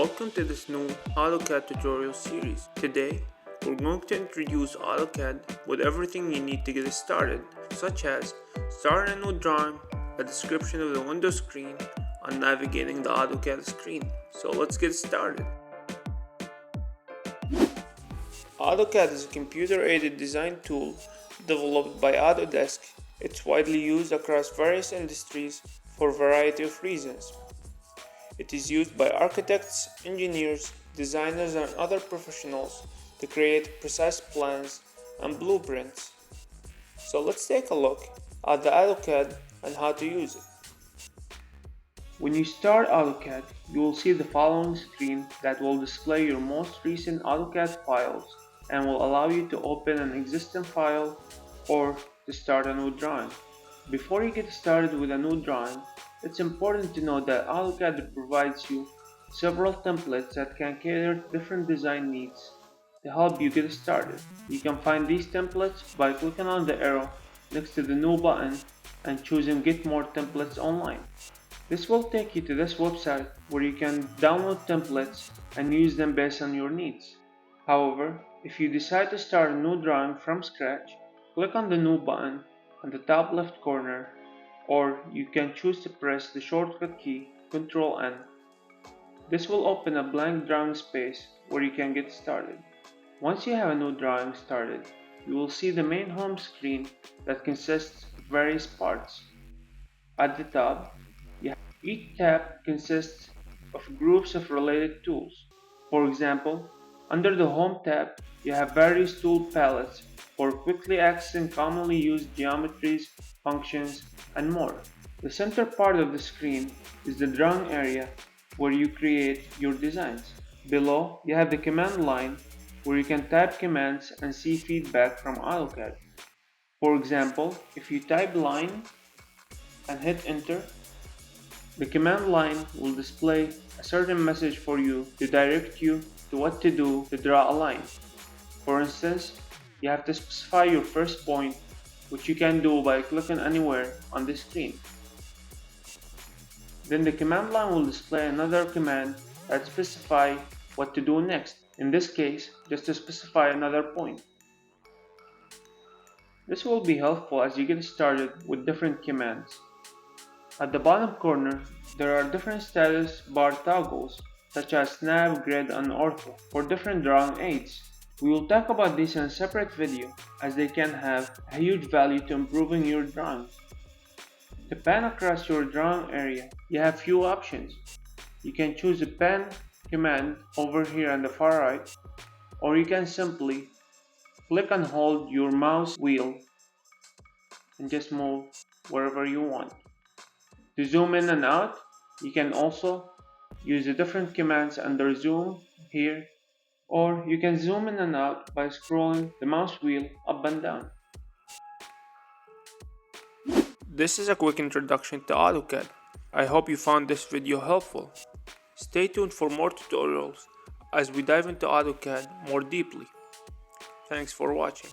Welcome to this new AutoCAD tutorial series. Today, we're going to introduce AutoCAD with everything you need to get it started, such as starting a new drawing, a description of the window screen, and navigating the AutoCAD screen. So let's get started. AutoCAD is a computer-aided design tool developed by Autodesk. It's widely used across various industries for a variety of reasons. It is used by architects, engineers, designers, and other professionals to create precise plans and blueprints. So let's take a look at the AutoCAD and how to use it. When you start AutoCAD, you will see the following screen that will display your most recent AutoCAD files and will allow you to open an existing file or to start a new drawing. Before you get started with a new drawing, it's important to know that AutoCAD provides you several templates that can cater to different design needs to help you get started. You can find these templates by clicking on the arrow next to the New button and choosing Get More Templates Online. This will take you to this website where you can download templates and use them based on your needs. However, if you decide to start a new drawing from scratch, click on the New button on the top left corner, or you can choose to press the shortcut key Ctrl N. This will open a blank drawing space where you can get started. Once you have a new drawing started, you will see the main home screen that consists of various parts. At the top, each tab consists of groups of related tools. For example, under the Home tab, you have various tool palettes for quickly accessing commonly used geometries, functions, and more. The center part of the screen is the drawing area where you create your designs. Below, you have the command line where you can type commands and see feedback from AutoCAD. For example, if you type line and hit enter, the command line will display a certain message for you to direct you to what to do to draw a line. For instance, you have to specify your first point, which you can do by clicking anywhere on the screen. Then the command line will display another command that specifies what to do next, in this case, just to specify another point. This will be helpful as you get started with different commands. At the bottom corner, there are different status bar toggles, such as Snap, Grid, and Ortho, for different drawing aids. We will talk about these in a separate video, as they can have a huge value to improving your drawings. To pan across your drawing area, you have few options. You can choose the pan command over here on the far right, or you can simply click and hold your mouse wheel and just move wherever you want. To zoom in and out, you can also use the different commands under zoom here, or you can zoom in and out by scrolling the mouse wheel up and down. This is a quick introduction to AutoCAD. I hope you found this video helpful. Stay tuned for more tutorials as we dive into AutoCAD more deeply. Thanks for watching.